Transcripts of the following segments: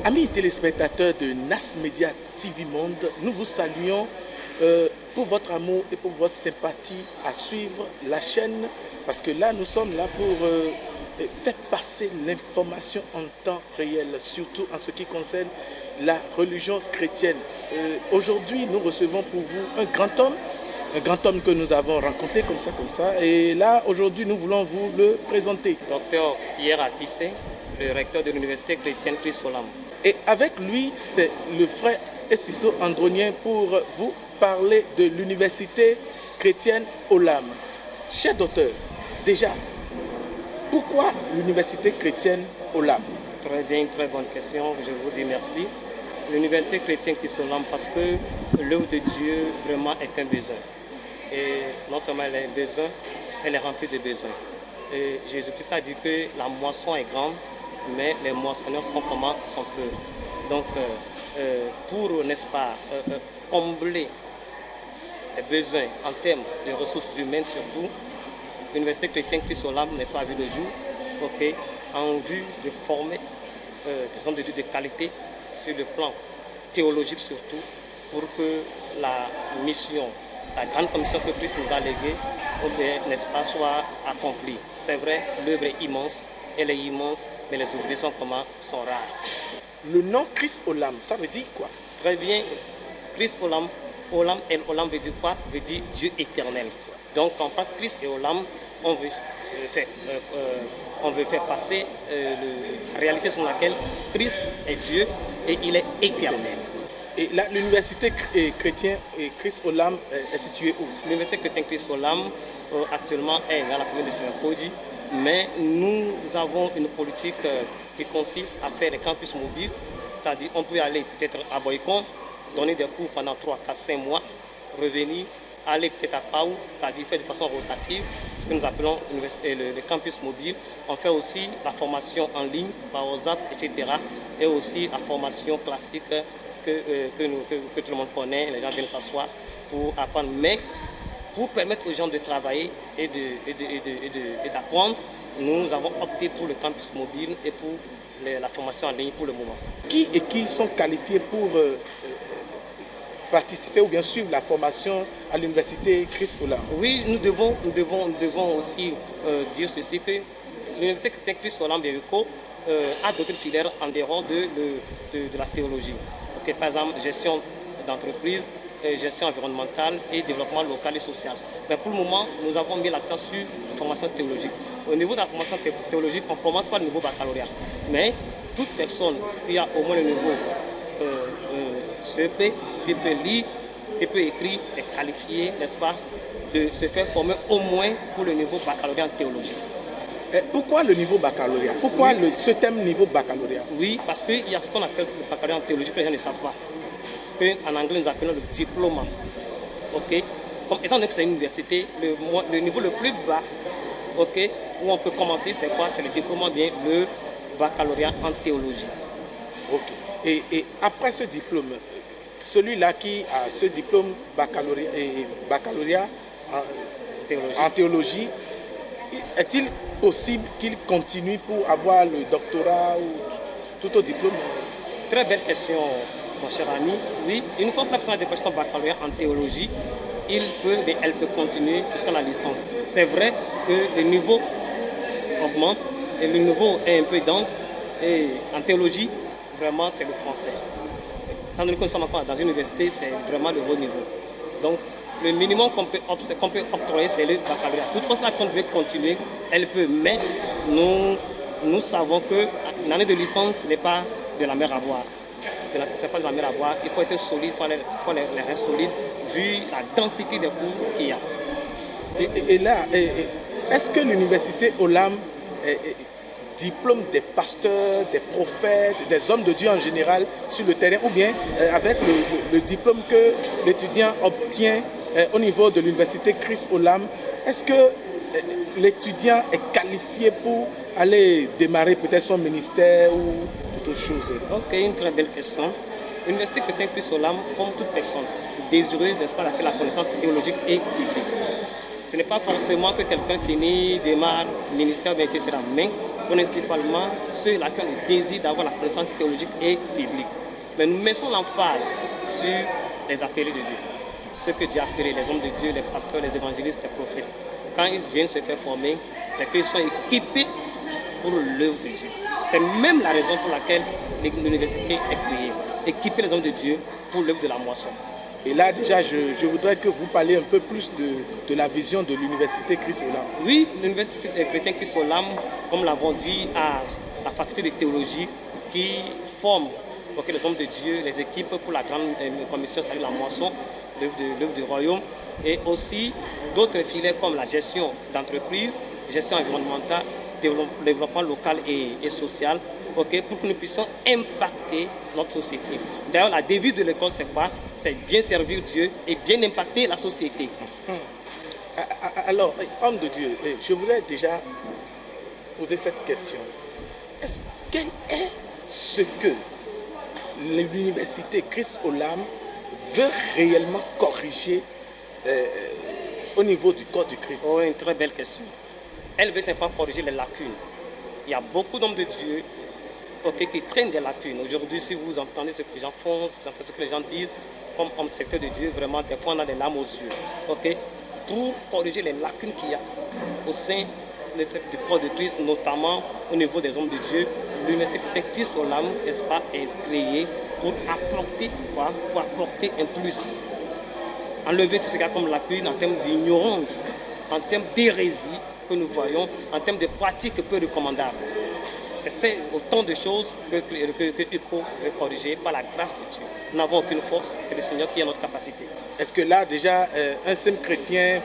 Amis téléspectateurs de NAS Média TV Monde, nous vous saluons pour votre amour et pour votre sympathie à suivre la chaîne, parce que là, nous sommes là pour faire passer l'information en temps réel, surtout en ce qui concerne la religion chrétienne. Aujourd'hui, nous recevons pour vous un grand homme que nous avons rencontré comme ça. Et là, aujourd'hui, nous voulons vous le présenter. Docteur Pierre Atissé, le recteur de l'Université chrétienne Christ Olam. Et avec lui, c'est le frère Essisso Andronien pour vous parler de l'Université chrétienne Olam. Cher docteur, déjà, pourquoi l'Université chrétienne Olam? Très bien, très bonne question, je vous dis merci. L'Université chrétienne Christ Olam parce que l'œuvre de Dieu vraiment est un besoin. Et non seulement elle est un besoin, elle est remplie de besoins. Et Jésus-Christ a dit que la moisson est grande, mais les moissonneurs sont peu. Donc, pour, n'est-ce pas, combler les besoins en termes de ressources humaines surtout, l'Université chrétienne Christ Olam, n'est-ce pas, a vu le jour, en vue de former des hommes de Dieu de qualité sur le plan théologique surtout, pour que la mission, la grande commission que Christ nous a léguée, n'est-ce pas, soit accomplie. C'est vrai, l'œuvre est immense, elle est immense, mais les ouvriers sont rares. Le nom Christ Olam, ça veut dire quoi? Très bien, Christ Olam, Olam veut dire quoi? Veut dire Dieu éternel. Donc quand on parle Christ et Olam, on veut faire passer la réalité sur laquelle Christ est Dieu et il est éternel. Et là, l'Université chrétienne Christ Olam est située où? L'Université chrétienne Christ Olam actuellement est dans la commune de Sénégal, mais nous avons une politique qui consiste à faire des campus mobiles, c'est-à-dire on peut aller peut-être à Boycon, donner des cours pendant 3, 4, 5 mois, revenir, aller peut-être à Pau, c'est-à-dire faire de façon rotative, ce que nous appelons le campus mobile. On fait aussi la formation en ligne par WhatsApp, etc. Et aussi la formation classique que tout le monde connaît, les gens viennent s'asseoir pour apprendre. Mais pour permettre aux gens de travailler et d'apprendre, nous avons opté pour le campus mobile et pour la formation en ligne pour le moment. Qui sont qualifiés pour participer ou bien suivre la formation à l'Université Christ Olam? Oui, nous devons aussi dire ceci, que l'Université chrétienne Christ Olam a d'autres filières en dehors de la théologie. Par exemple, gestion d'entreprise, gestion environnementale et développement local et social. Mais pour le moment, nous avons mis l'accent sur la formation théologique. Au niveau de la formation théologique, on commence par le niveau baccalauréat. Mais toute personne qui a au moins le niveau CEP, qui peut lire, qui peut écrire, est qualifiée, n'est-ce pas, de se faire former au moins pour le niveau baccalauréat en théologie. Et pourquoi le niveau baccalauréat? Pourquoi ce thème niveau baccalauréat? Oui, parce qu'il y a ce qu'on appelle le baccalauréat en théologie que les gens ne savent pas. En anglais, nous appelons le diplôme. Comme étant donné que c'est une université, le niveau le plus bas où on peut commencer, c'est quoi? C'est le diplôme, bien le baccalauréat en théologie. Et après ce diplôme, celui-là qui a ce diplôme baccalauréat en théologie, est-il possible qu'il continue pour avoir le doctorat ou tout autre diplôme? Très belle question, mon cher ami. Oui, une fois que la personne a des questions baccalauréat en théologie, elle peut continuer jusqu'à la licence. C'est vrai que le niveau augmente et le niveau est un peu dense. Et en théologie, vraiment, c'est le français. Quand nous sommes encore dans une université, c'est vraiment le haut niveau. Donc, le minimum qu'on peut octroyer, c'est le baccalauréat. Toutefois, si la personne veut continuer, elle peut. Mais nous savons qu'une année de licence n'est pas de la mer à boire. C'est pas de la mer à boire. Il faut être solide, il faut les reins solides, vu la densité des cours qu'il y a. Et là, est-ce que l'Université Olam diplôme des pasteurs, des prophètes, des hommes de Dieu en général sur le terrain, ou bien avec le diplôme que l'étudiant obtient au niveau de l'Université Christ Olam, est-ce que l'étudiant est qualifié pour aller démarrer peut-être son ministère ou toute autre chose? Ok, une très belle question. L'Université chrétienne Christ Olam forme toute personne désireuse, n'est-ce pas, laquelle la connaissance théologique est biblique. Ce n'est pas forcément que quelqu'un finit, démarre, ministère, etc. Mais principalement ceux-là qui ont le désir d'avoir la connaissance théologique et biblique. Mais nous mettons l'emphase sur les appelés de Dieu. Ceux que Dieu a appelés, les hommes de Dieu, les pasteurs, les évangélistes, les prophètes. Quand ils viennent se faire former, c'est qu'ils sont équipés pour l'œuvre de Dieu. C'est même la raison pour laquelle l'université est créée. Équiper les hommes de Dieu pour l'œuvre de la moisson. Et là, déjà, je voudrais que vous parliez un peu plus de la vision de l'université Christ-Olam. Oui, l'université chrétienne Christ-Olam, comme l'avons dit, a la faculté de théologie qui forme les hommes de Dieu, les équipes pour la grande commission, c'est-à-dire la moisson, l'œuvre du royaume, et aussi d'autres filets comme la gestion d'entreprise, gestion environnementale, développement local et social, pour que nous puissions impacter notre société. D'ailleurs, la devise de l'école, c'est quoi? C'est bien servir Dieu et bien impacter la société. Alors, homme de Dieu, je voudrais déjà poser cette question. Quel est ce que l'université Christ-Olam veut réellement corriger au niveau du corps du Christ? Oh, une très belle question. Elle veut simplement corriger les lacunes. Il y a beaucoup d'hommes de Dieu qui traînent des lacunes. Aujourd'hui, si vous entendez ce que les gens font, ce que les gens disent, comme homme secteur de Dieu, vraiment, des fois, on a des larmes aux yeux. Pour corriger les lacunes qu'il y a au sein du corps de Christ, notamment au niveau des hommes de Dieu, l'université Christ-Olam, n'est-ce pas, est créée pour apporter quoi? Pour apporter un plus. Enlever tout ce qu'il y a comme lacune en termes d'ignorance, en termes d'hérésie que nous voyons, en termes de pratiques peu recommandables. C'est autant de choses que ECHO veut corriger par la grâce de Dieu. Nous n'avons aucune force, c'est le Seigneur qui a notre capacité. Est-ce que là, déjà, un simple chrétien,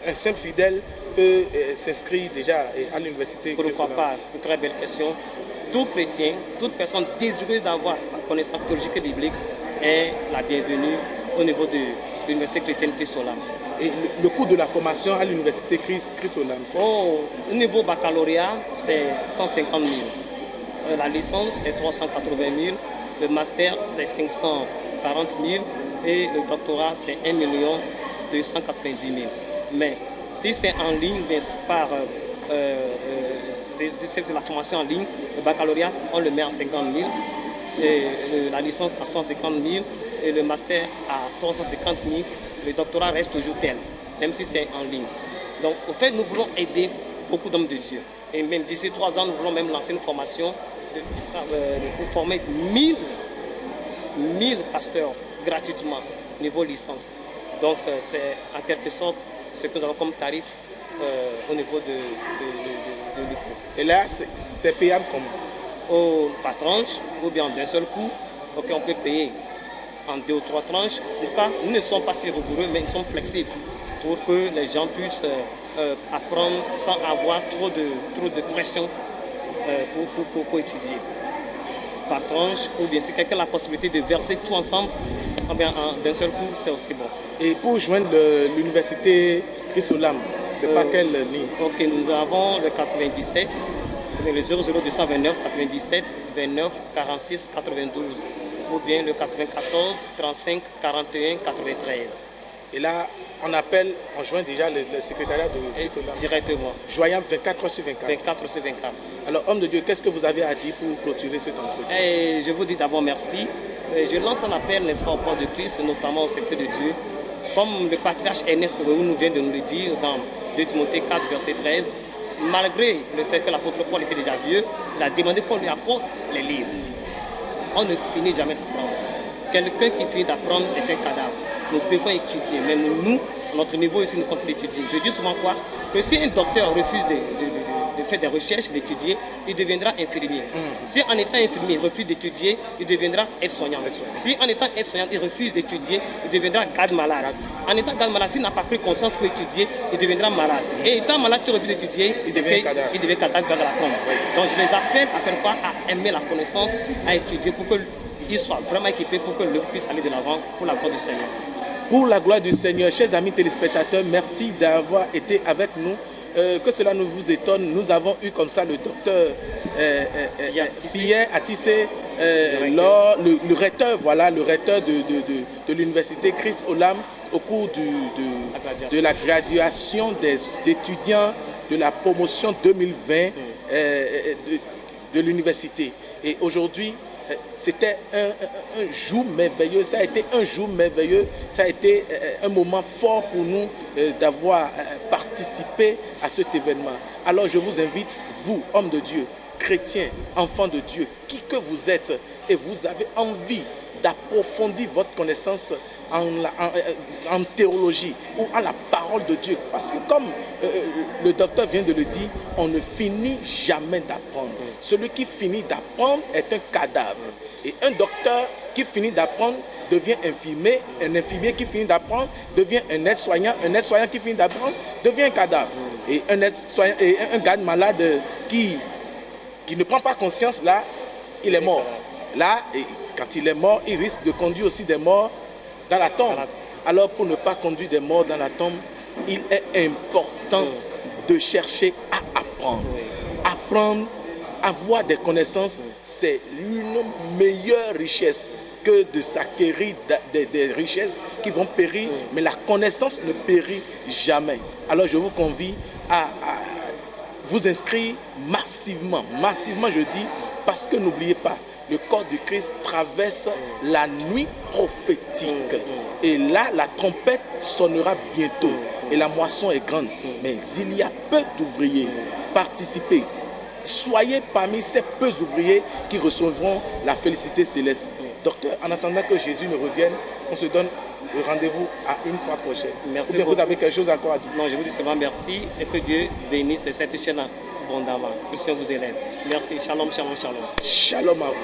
un simple fidèle peut s'inscrire déjà à l'université? Pourquoi pas? Une très belle question. Tout chrétien, toute personne désireuse d'avoir la connaissance théologique et biblique est la bienvenue au niveau de l'université chrétienne Christ-Olam. Et le coût de la formation à l'université Christ-Olam? Au niveau baccalauréat, c'est 150 000. La licence, c'est 380 000. Le master, c'est 540 000. Et le doctorat, c'est 1 290 000. Mais si c'est en ligne, c'est la formation en ligne, le baccalauréat, on le met à 50 000. Et la licence à 150 000. Et le master à 350 000. Le doctorat reste toujours tel, même si c'est en ligne. Donc, au fait, nous voulons aider beaucoup d'hommes de Dieu. Et même d'ici 3 ans, nous voulons même lancer une formation pour former 1000 pasteurs gratuitement, niveau licence. Donc, c'est en quelque sorte ce que nous avons comme tarif au niveau de l'ECHO. Et là, c'est payable comment? Par tranche, ou bien d'un seul coup. On peut payer en 2 ou 3 tranches. En tout cas, nous ne sommes pas si rigoureux, mais nous sommes flexibles pour que les gens puissent apprendre sans avoir trop de pression pour étudier. Par tranche, ou bien si quelqu'un a la possibilité de verser tout ensemble, d'un seul coup, c'est aussi bon. Et pour joindre l'université Christ-Olam, c'est pas quelle ligne? Nous avons le 97, le 00229 97 29 46 92. Ou bien le 94 35 41 93. Et là, on joint déjà le secrétariat de Christ-Olam. Directement. Joyam 24/24. 24/24. Alors, homme de Dieu, qu'est-ce que vous avez à dire pour clôturer cet entretien? Je vous dis d'abord merci. Je lance un appel, n'est-ce pas, au corps de Christ, notamment au secteur de Dieu. Comme le patriarche Ernest nous vient de nous le dire dans 2 Timothée 4, verset 13, malgré le fait que l'apôtre Paul était déjà vieux, il a demandé qu'on lui apporte les livres. On ne finit jamais d'apprendre. Quelqu'un qui finit d'apprendre est un cadavre. Nous devons étudier. Même nous, à notre niveau ici, nous comptons d'étudier. Je dis souvent quoi? Que si un docteur refuse de faire des recherches, d'étudier, il deviendra infirmier. Si en étant infirmier, il refuse d'étudier, il deviendra aide-soignant. Si en étant aide-soignant, il refuse d'étudier, il deviendra garde-malade. En étant garde-malade, s'il n'a pas pris conscience pour étudier, il deviendra malade. Et étant malade, s'il refuse d'étudier, il devient cadavre dans la tombe. Donc je les appelle à faire quoi? À aimer la connaissance, à étudier pour qu'ils soient vraiment équipés, pour que l'œuvre puisse aller de l'avant pour la gloire du Seigneur. Pour la gloire du Seigneur, chers amis téléspectateurs, merci d'avoir été avec nous. Que cela ne vous étonne, nous avons eu comme ça le docteur Pierre Atissé, le recteur, voilà, le recteur de l'université Christ-Olam au cours de la graduation des étudiants de la promotion 2020 de l'université. Et aujourd'hui, c'était un jour merveilleux, ça a été un jour merveilleux, ça a été un moment fort pour nous d'avoir participé à cet événement. Alors je vous invite, vous, hommes de Dieu, chrétiens, enfants de Dieu, qui que vous êtes, et vous avez envie d'approfondir votre connaissance en théologie ou en la parole de Dieu. Parce que comme le docteur vient de le dire, on ne finit jamais d'apprendre. Celui qui finit d'apprendre est un cadavre. Et un docteur qui finit d'apprendre devient infirmier. Un infirmier qui finit d'apprendre devient un aide-soignant. Un aide-soignant qui finit d'apprendre devient un cadavre. Et un aide-soignant et un gars malade qui ne prend pas conscience, là, il est mort. Là, et quand il est mort, il risque de conduire aussi des morts dans la tombe. Alors, pour ne pas conduire des morts dans la tombe, il est important de chercher à apprendre. Apprendre, avoir des connaissances, c'est une meilleure richesse que de s'acquérir des richesses qui vont périr, mais la connaissance ne périt jamais. Alors, je vous convie à vous inscrire massivement. Massivement, je dis, parce que n'oubliez pas, le corps du Christ traverse la nuit prophétique. Et là, la trompette sonnera bientôt. Et la moisson est grande. Mais il y a peu d'ouvriers. Participez. Soyez parmi ces peu d'ouvriers qui recevront la félicité céleste. Docteur, en attendant que Jésus ne revienne, on se donne le rendez-vous à une fois prochaine. Merci beaucoup. Vous avez quelque chose encore à dire? Non, je vous dis seulement merci et que Dieu bénisse cette chaîne abondamment. Que le Seigneur vous élève. Merci. Shalom, shalom, shalom. Shalom à vous.